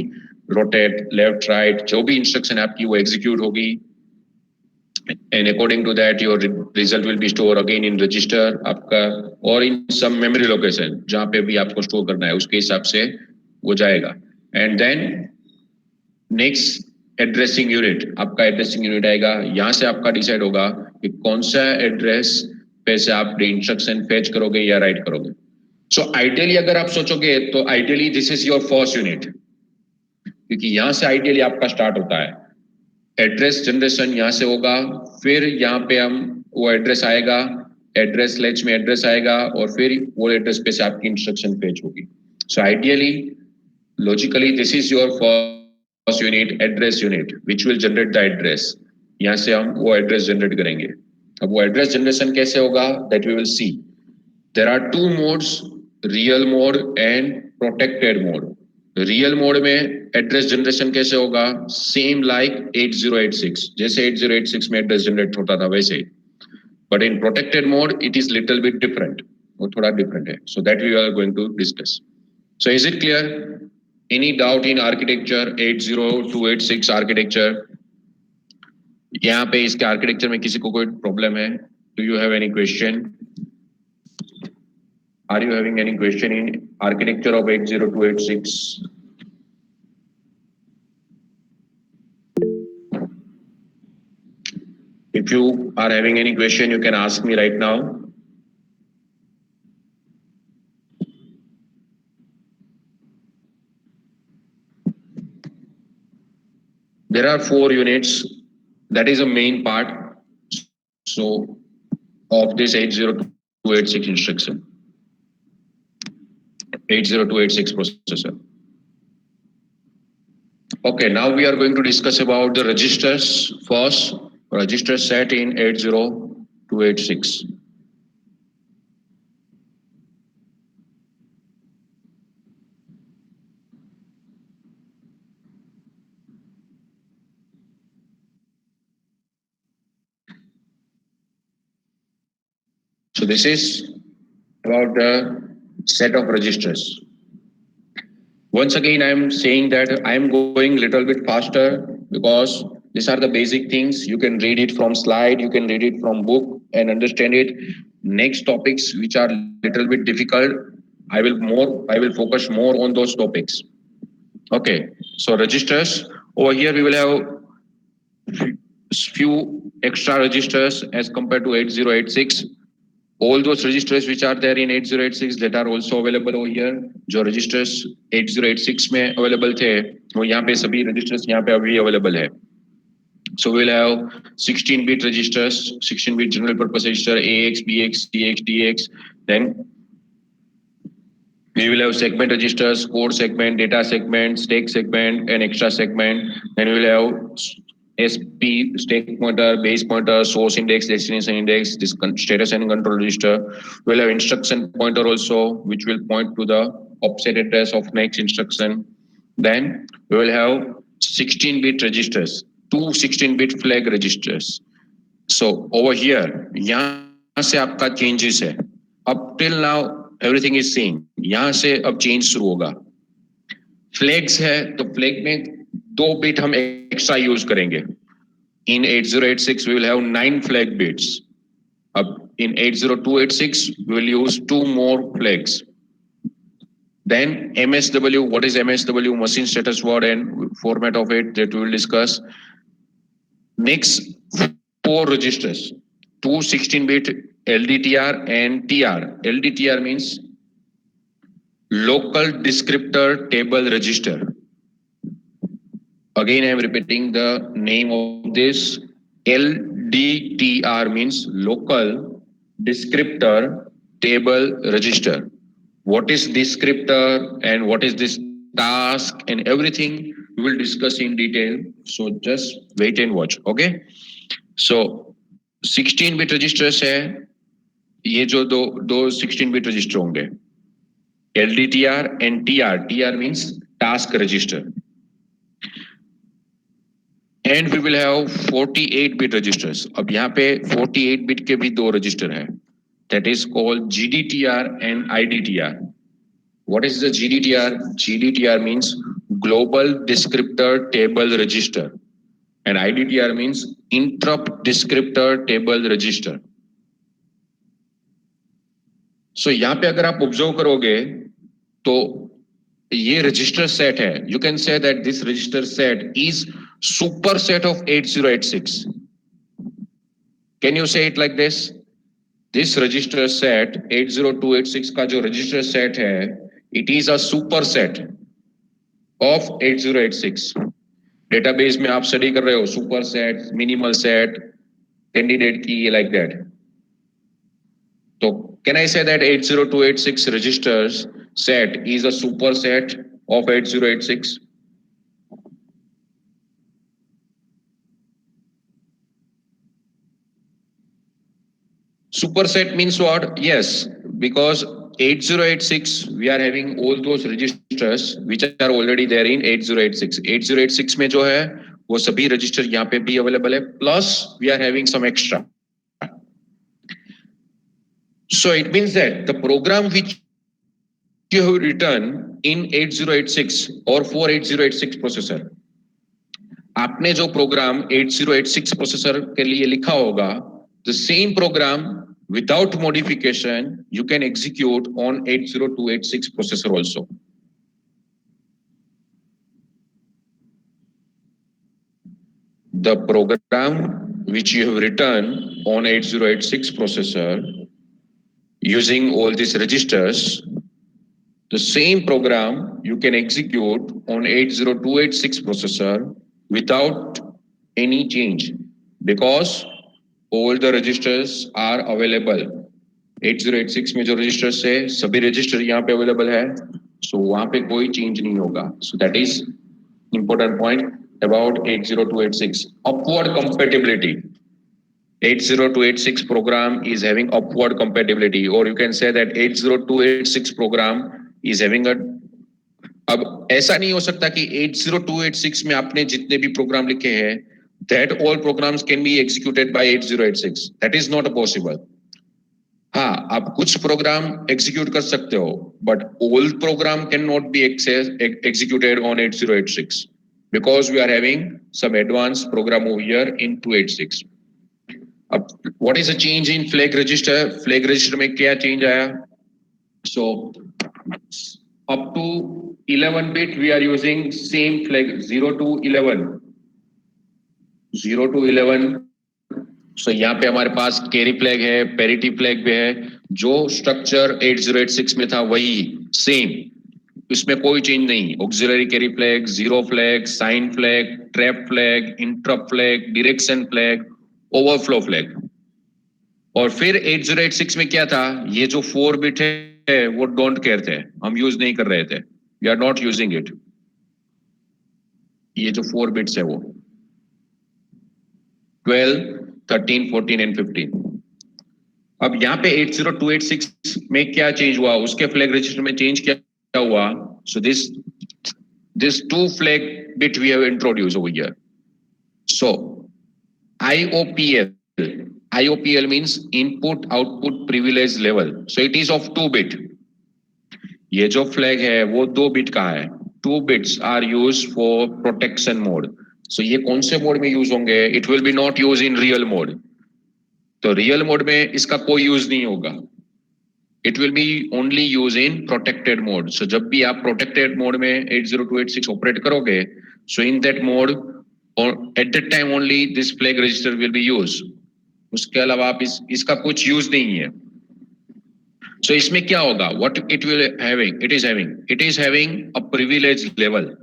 रोटेट, लेफ्ट, राइट, जो भी इंस्ट्रक्शन आपकी वो एग्जीक्यूट होगी. And according to that your result will be store again in register आपका, और इन सम मेमोरी लोकेशन जहाँ पे भी आपको स्टोर करना है उसके हिसाब से वो जाएगा. And then next addressing unit, आपका एड्रेसिंग यूनिट आएगा. यहाँ से आपका डिसाइड होगा कि कौन सा एड्रेस पे से आप इंस्ट्रक्शन फेच करोगे या राइट करोगे. सो आइडियली अगर आप सोचोगे तो ideally this is your first unit, क्योंकि यहाँ से आइडियली आपका स्टार्ट होता है. एड्रेस जनरेशन यहाँ से होगा, फिर यहाँ पे हम वो एड्रेस आएगा, एड्रेस लेच में एड्रेस आएगा, और फिर वो एड्रेस पे से आपकी इंस्ट्रक्शन फेच होगी. So ideally logically this is your first unit, address unit, which will generate the address. यहाँ से हम वो एड्रेस जनरेट करेंगे. अब वो एड्रेस जनरेशन कैसे होगा, that we will see. There are 2 modes, real mode and protected mode. Real mode में एड्रेस जनरेशन कैसे होगा? सेम लाइक 8086, जैसे 8086 में एड्रेस जनरेट होता था वैसे ही. But in protected mode it is little bit different, वो थोड़ा डिफरेंट है. So that we are going to discuss. So is it clear? Any doubt in architecture 80286 architecture? यहाँ पे इसके आर्किटेक्चर में किसी को कोई प्रॉब्लम है? Do you have any question? Are you having any question in architecture of 80286? If you are having any question, you can ask me right now. There are 4 units. That is a main part. So of this 80286 instruction, 80286 processor. Okay, now we are going to discuss about the registers first. Register set in 80286. So this is about the set of registers. Once again, I am saying that I am going little bit faster because these are the basic things. You can read it from slide, you can read it from book and understand it. Next topics which are little bit difficult, I will focus more on those topics. Okay, so registers over here we will have few extra registers as compared to 8086. All those registers which are there in 8086 that are also available over here. जो registers 8086 में available थे वो यहाँ पे सभी registers यहाँ पे अभी available है. So we'll have 16-bit registers, 16-bit general purpose register, AX, BX, CX, DX. Then we will have segment registers, code segment, data segment, stack segment, and extra segment. Then we will have SP, stack pointer, base pointer, source index, destination index, this status and control register. We will have instruction pointer also, which will point to the offset address of next instruction. Then we will have 16-bit registers, two 16-bit flag registers. So over here, यहाँ से आपका changes है. Up till now everything is same. यहाँ से अब change शुरू होगा. Flags है तो flag में 2 bit हम extra use करेंगे. In 8086 we will have 9 flag bits. Up in 80286 we will use 2 more flags. Then MSW, what is MSW? Machine status word and format of it that we will discuss. Next 4 registers, 2 16-bit LDTR and TR. LDTR means local descriptor table register. Again, I am repeating the name of this. LDTR means local descriptor table register. What is descriptor and what is this task and everything we will discuss in detail. So just wait and watch. Okay. So 16-bit registers है. ये जो दो 16-bit register होंगे. LDTR and TR. TR means task register. And we will have 48-bit registers. अब यहाँ पे 48-bit के भी 2 register हैं. That is called GDTR and IDTR. What is the GDTR? GDTR means Global Descriptor Table Register. And IDTR means Interrupt Descriptor Table Register. So यहाँ पे अगर आप observe करोगे तो ये register set है. You can say that this register set is superset of 8086. Can you say it like this? This register set 80286 का जो register set है, it is a superset of 8086. Database में आप study कर रहे हो superset, minimal set, candidate key like that. So can I say that 80286 registers set is a superset of 8086? Superset means what? Yes, because 8086 we are having all those registers which are already there in 8086. 8086 में जो है वो सभी register यहाँ पे भी available है. Plus we are having some extra. So it means that the program which you have written in 8086 or for 8086 processor, आपने जो program 8086 processor के लिए लिखा होगा, the same program without modification you can execute on 80286 processor also. The program which you have written on 8086 processor using all these registers, the same program you can execute on 80286 processor without any change because all the registers are available. 8086 में जो registers है सभी register यहाँ पे available है, so वहाँ पे कोई change नहीं होगा. So that is important point about 80286. Upward compatibility. 80286 program is having upward compatibility, or you can say that 80286 program is having a. अब ऐसा नहीं हो सकता कि 80286 में आपने जितने भी प्रोग्राम लिखे हैं that all programs can be executed by 8086. That is not possible. हाँ, आप कुछ प्रोग्राम execute कर सकते हो, but all program cannot be executed on 8086 because we are having some advanced program over here in 286. अब what is the change in flag register? Flag register में क्या change आया? So up to 11 bit we are using same flag 0 to 11 0 to 11 सो यहाँ पे हमारे पास carry flag है parity flag भी है जो स्ट्रक्चर 8086 में था वही सेम इसमें कोई चेंज नहीं auxiliary carry flag zero flag sign flag trap flag interrupt flag direction flag overflow flag और फिर 8086 में क्या था ये जो 4 बिट है वो डोंट केयर थे हम यूज नहीं कर रहे थे we are not using it ये जो 4 बिट्स है वो 12 13 14 एंड 15 अब यहाँ पे 80286 में क्या चेंज हुआ उसके फ्लैग रजिस्टर में चेंज क्या हुआ सो this two flag bit we have introduced over here so IOPL means input output privilege level so it is of 2 bit ये जो फ्लैग है वो 2 बिट का है 2 bits are used for protection mode so ये कौन से मोड में यूज होंगे it will be not used in real mode तो रियल मोड में इसका कोई यूज नहीं होगा it will be only use in protected mode सो जब भी आप प्रोटेक्टेड मोड में 80286 ऑपरेट करोगे सो इन दैट मोड और at that time only this flag register will be use उसके अलावा आप इसका कुछ यूज नहीं है सो इसमें क्या होगा what it will having it is having a privilege level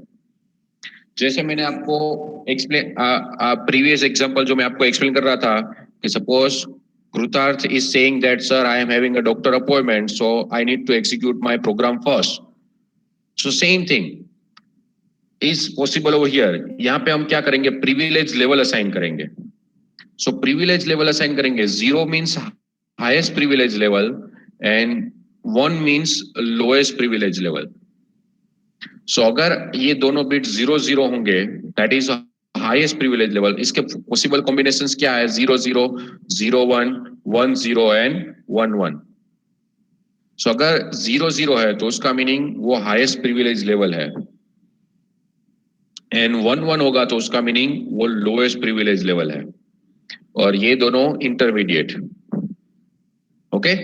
जैसे मैंने आपको एक्सप्लेन प्रीवियस एग्जांपल जो मैं आपको एक्सप्लेन कर रहा था कि suppose Krutarth is saying that sir I am having a doctor appointment so I need to execute my program first so same thing is possible over here यहाँ पे हम क्या करेंगे privilege level assign करेंगे so privilege level assign करेंगे 0 means highest privilege level and 1 means lowest privilege level so अगर ये दोनों बिट 0 होंगे that is highest privilege level इसके पॉसिबल कॉम्बिनेशंस क्या है 0 0 0 1 1 0 एंड 1 1 सो अगर 0 0 है तो उसका मीनिंग वो हाईएस्ट प्रिविलेज लेवल है एंड 1 1 होगा तो उसका मीनिंग वो लोएस्ट प्रिविलेज लेवल है और ये दोनों इंटरमीडिएट ओके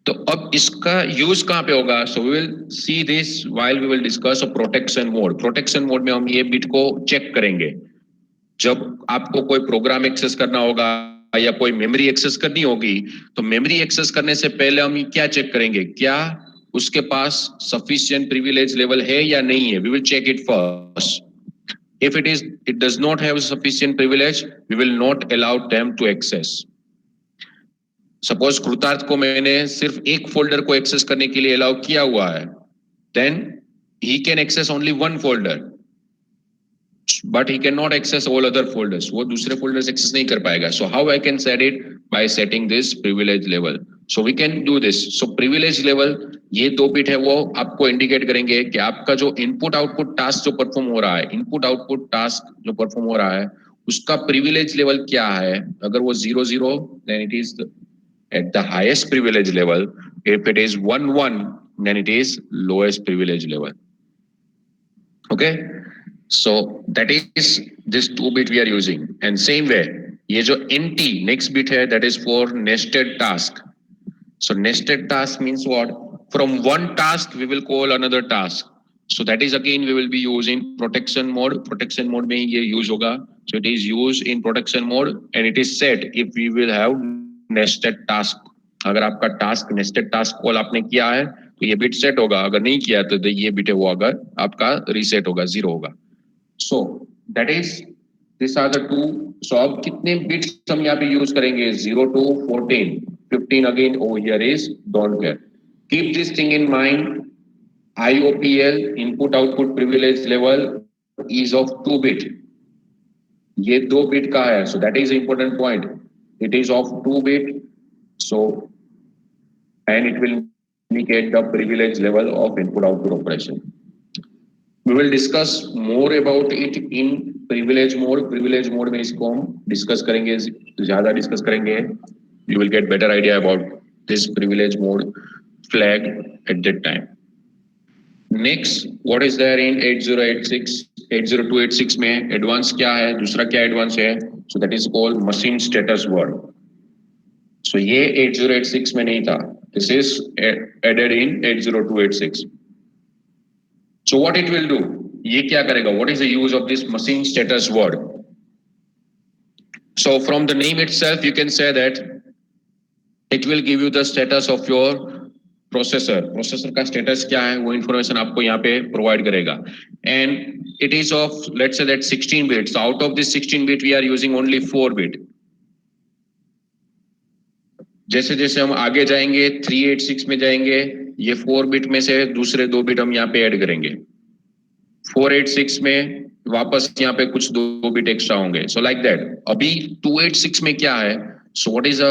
तो अब इसका यूज कहां पे होगा so we will see this while we will discuss a protection mode में हम ये बिट को चेक करेंगे जब आपको कोई प्रोग्राम एक्सेस करना होगा या कोई मेमोरी एक्सेस करनी होगी तो मेमोरी एक्सेस करने से पहले हम क्या चेक करेंगे क्या उसके पास सफिशिएंट प्रिविलेज लेवल है या नहीं है we will check it first if it does not have sufficient privilege we will not allow them to access suppose Kritarth को मैंने सिर्फ एक फोल्डर को एक्सेस करने के लिए अलाउ किया हुआ है then he can access only one folder but he cannot access all other folders वो दूसरे folders access नहीं कर पाएगा so how I can set it by setting this privilege level so we can do this so privilege level ये 2 bit है वो आपको indicate करेंगे कि आपका जो इनपुट आउटपुट टास्क जो परफॉर्म हो रहा है इनपुट आउटपुट टास्क जो परफॉर्म हो रहा है उसका प्रिविलेज लेवल क्या है अगर वो 0 0 then it is at the highest privilege level if it is 1 1 then it is lowest privilege level okay so that is this 2 bit we are using and same way ये जो NT next bit है that is for nested task so nested task means what from one task we will call another task so that is again we will be using protection mode में ये use होगा so it is used in protection mode and it is set if we will have nested task अगर आपका task nested task call आपने किया है तो ये bit set होगा अगर नहीं किया तो ये bit है वो अगर आपका reset होगा 0 होगा so that is these are the two so अब कितने bits हम यहाँ पे use करेंगे 0 to 14 15 again over here is don't care keep this thing in mind IOPL input output privilege level is of 2 bit ये 2 bit का है so that is important point it is of 2 bit so and it will indicate the privilege level of input output operation we will discuss more about it in privilege mode में इसको हम discuss करेंगे ज़्यादा discuss करेंगे you will get better idea about this privilege mode flag at that time next what is there in 80286 में advance क्या है दूसरा क्या advance है so that is called machine status word so ये 8086 में नहीं था this is added in 80286 So what it will do? ये क्या करेगा? What is the use of this machine status word? So from the name itself, you can say that it will give you the status of your processor. Processor का status क्या है? वो information आपको यहाँ पे provide करेगा. And it is of, let's say that 16 bits. So out of this 16 bit, we are using only 4 bit. जैसे जैसे हम आगे जाएंगे 386 में जाएंगे, ये 4 बिट में से दूसरे 2 बिट हम यहाँ पे ऐड करेंगे. 486 में वापस यहाँ पे कुछ 2 बिट एक्स्ट्रा होंगे. So like that. अभी 286 में क्या है? So what is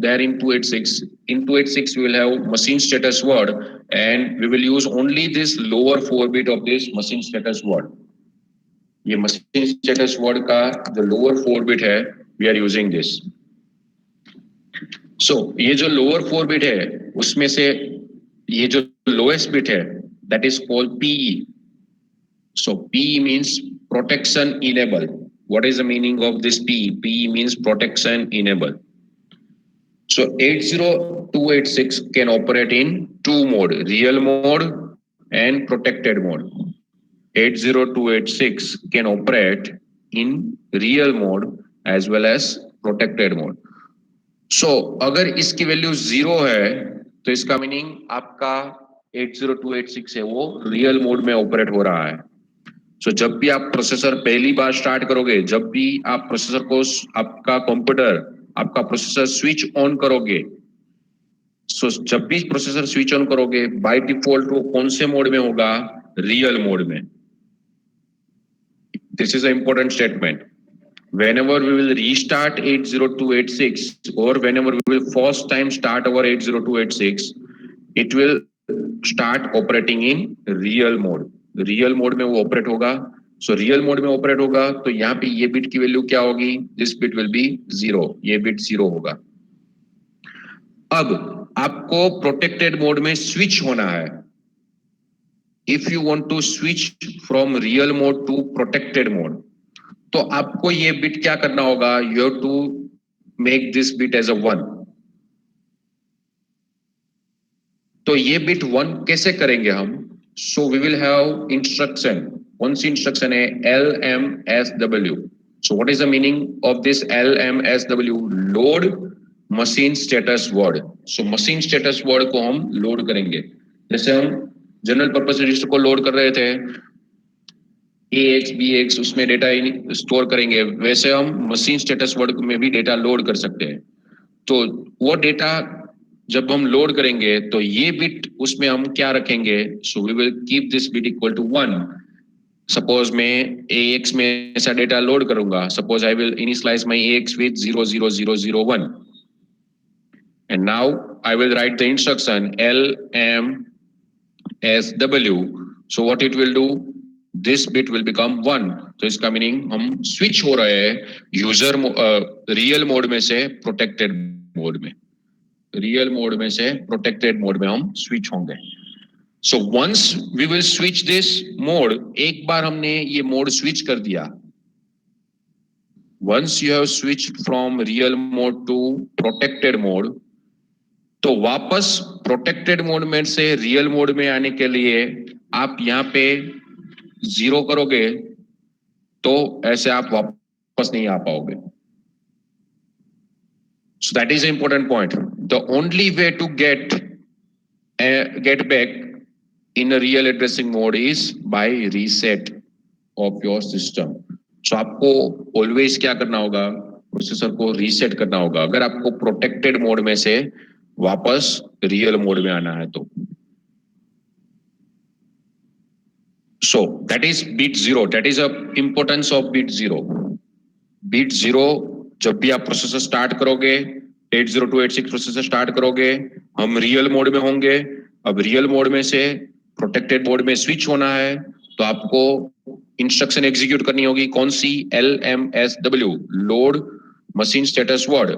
there in 286? In 286 we will have machine status word, and we will use only this lower 4 bit of this machine status word. ये machine status word का जो lower 4 bit है, we are using this. So ये जो lower 4 bit है, उसमें से ये जो lowest bit है, that is called PE. So PE means protection enable. What is the meaning of this PE? PE means protection enable. So 80286 can operate in two mode, real mode and protected mode. 80286 can operate in real mode as well as protected mode. So अगर इसकी value 0 है तो इसका meaning आपका 80286 है वो real mode में operate हो रहा है. सो जब भी आप प्रोसेसर पहली बार स्टार्ट करोगे, जब भी आप प्रोसेसर को आपका कंप्यूटर आपका प्रोसेसर स्विच ऑन करोगे, सो जब भी प्रोसेसर स्विच ऑन करोगे बाय डिफॉल्ट वो कौन से मोड में होगा? रियल मोड में. This is a important statement. Whenever we will restart 80286 or whenever we will first time start our 80286, it will start operating in real mode. Real mode में वो operate होगा. So real mode में operate होगा तो यहाँ पे ये bit की वैल्यू क्या होगी? This bit will be 0. ये बिट 0 होगा. अब आपको प्रोटेक्टेड मोड में स्विच होना है. If you want to switch from real mode to protected mode, तो आपको ये बिट क्या करना होगा? You have to make this bit as a 1. तो ये बिट 1 कैसे करेंगे हम? So we will have instruction. Once instruction है LMSW. So what is the meaning of this LMSW? Load machine status word. So machine status word को हम load करेंगे. जैसे हम जनरल पर्पस रजिस्टर को लोड कर रहे थे, AX, BX उसमें डेटा स्टोर करेंगे, वैसे हम मशीन स्टेटस वर्ड में भी डेटा लोड कर सकते हैं. तो वो डेटा जब हम लोड करेंगे तो ये बिट उसमें हम क्या रखेंगे? So we will keep this bit equal to 1. Suppose मैं AX में ऐसा डेटा लोड करूंगा. Suppose I will initialise my AX with 00001 and now I will write the instruction LMSW. So what it will do? This bit will become 1. तो इसका meaning हम switch हो रहे हैं यूजर रियल मोड में से protected mode में. Real mode में से प्रोटेक्टेड मोड में हम स्विच होंगे. So once we will switch this mode, एक बार हमने ये मोड स्विच कर दिया, once you have switched from real mode to protected mode, तो वापस प्रोटेक्टेड मोड में से रियल मोड में आने के लिए आप यहाँ पे 0 करोगे तो ऐसे आप वापस नहीं आ पाओगे. So that is an important point. The only way to get back in a real addressing mode is by reset of your system. So आपको always क्या करना होगा? प्रोसेसर को रीसेट करना होगा अगर आपको प्रोटेक्टेड मोड में से वापस रियल मोड में आना है तो. So that is bit 0. That is the importance of bit 0. Bit 0 जब भी आप प्रोसेसर स्टार्ट करोगे, 80286 प्रोसेसर स्टार्ट करोगे, हम रियल मोड में होंगे. अब रियल मोड में से प्रोटेक्टेड मोड में स्विच होना है तो आपको इंस्ट्रक्शन एग्जीक्यूट करनी होगी. कौन सी? LMSW, load machine status word.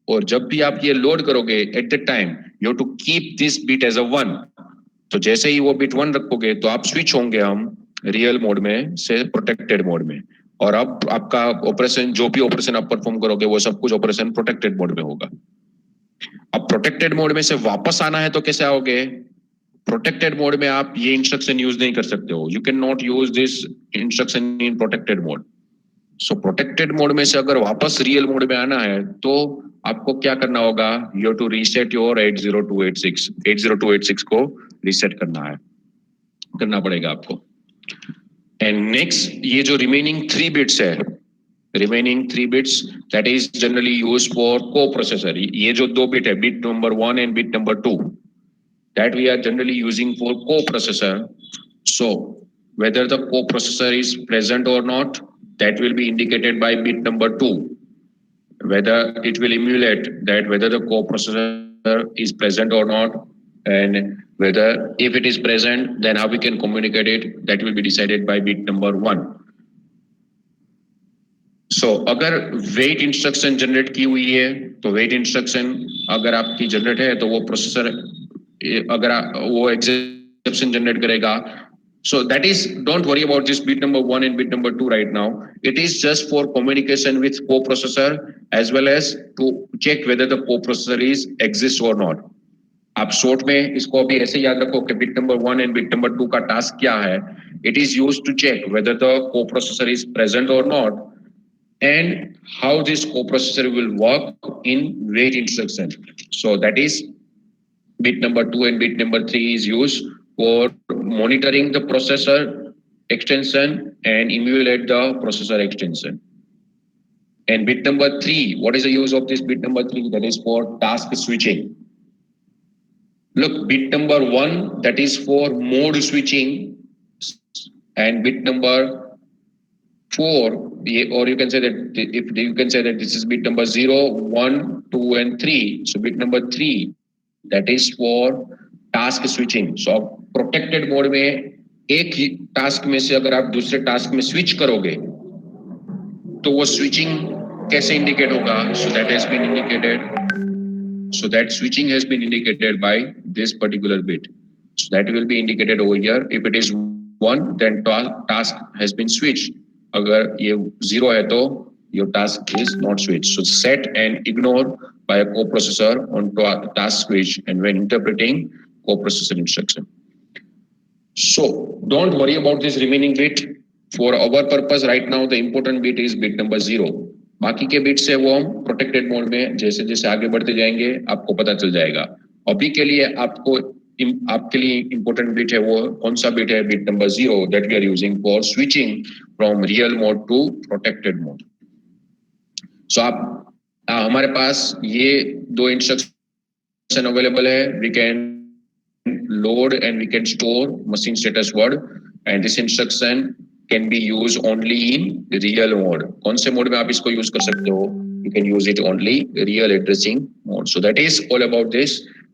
और जब भी आप ये लोड करोगे at the time you have to keep this bit as a 1. तो जैसे ही वो बिट 1 रखोगे तो आप स्विच होंगे हम रियल मोड में से प्रोटेक्टेड मोड में. और अब आपका ऑपरेशन, जो भी ऑपरेशन आप परफॉर्म करोगे वो सब कुछ ऑपरेशन प्रोटेक्टेड मोड में होगा. अब प्रोटेक्टेड मोड में से वापस आना है तो कैसे आओगे? प्रोटेक्टेड मोड में आप ये इंस्ट्रक्शन यूज नहीं कर सकते हो. You can not use this instruction in protected mode. So protected mode में से अगर वापस रियल मोड में आना है तो आपको क्या करना होगा, you have to reset your 80286 को रीसेट करना पड़ेगा आपको. एंड नेक्स्ट, ये जो रिमेनिंग 3 बिट्स है, remaining 3 bits that is generally use for को प्रोसेसर. ये जो 2 बिट है, bit number 1 and bit number 2, that we are generally using for co-processor. So whether the co-processor is present or not, that will be indicated by bit number 2. Whether it will emulate that whether the co-processor is present or not, and whether if it is present, then how we can communicate it, that will be decided by bit number 1. So अगर wait instruction generate की हुई है तो wait instruction अगर आपकी generate है तो वो प्रोसेसर अगर वो एक्सेप्शन जनरेट करेगा. So that is, don't worry about this bit number 1 and bit number 2 right now. It is just for communication with co-processor as well as to check whether the co-processor is exists or not. आप short में इसको अभी ऐसे याद रखो कि bit number 1 and bit number 2 का task क्या है. It is used to check whether the co-processor is present or not and how this co-processor will work in wait instruction. So that is bit number 2 and bit number 3 is used for monitoring the processor extension and emulate the processor extension. And bit number 3, what is the use of this bit number 3? That is for task switching. Look, bit number 1, that is for mode switching, and bit number 4, or you can say that if you can say that this is bit number 0, 1, 2 and 3. So bit number 3, that is for task switching. So protected mode में एक ही task में से अगर आप दूसरे task में switch करोगे तो वो स्विचिंग कैसे इंडिकेट होगा. So that has been indicated, so that switching has been indicated by this particular bit. So that will be indicated over here. If it is 1, then task has been switched. अगर ये 0 है तो your task is not switched. So set and ignore by a coprocessor on task switch and when interpreting coprocessor instruction. So don't worry about this remaining bit. For our purpose right now the important bit is bit number 0. बाकी के bits है वो हम protected mode में जैसे जैसे आगे बढ़ते जाएंगे आपको पता चल जाएगा. अभी के लिए आपके लिए इंपॉर्टेंट बिट है वो कौन सा बिट है, bit number 0 that we are using for switching from real mode to protected mode. So हमारे पास ये 2 इंस्ट्रक्शन अवेलेबल है. We can load and we can store machine status word and this instruction can be used only in real mode. कौन से mode में आप इसको use कर सकते हो? You can use it only real addressing mode. So that is all about this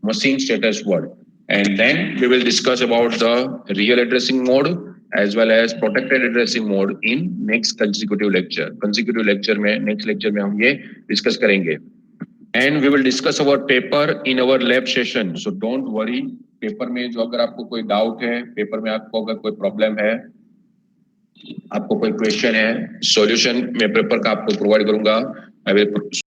machine status word. And then we will discuss about the real addressing mode as well as protected addressing mode in next consecutive lecture. Consecutive lecture में next lecture में हम ये discuss करेंगे. And we will discuss our paper in our lab session. So don't worry. Paper में जो अगर आपको कोई डाउट है, पेपर में आपको अगर कोई प्रॉब्लम है, आपको कोई क्वेश्चन है, सॉल्यूशन मैं पेपर का आपको प्रोवाइड करूंगा. I will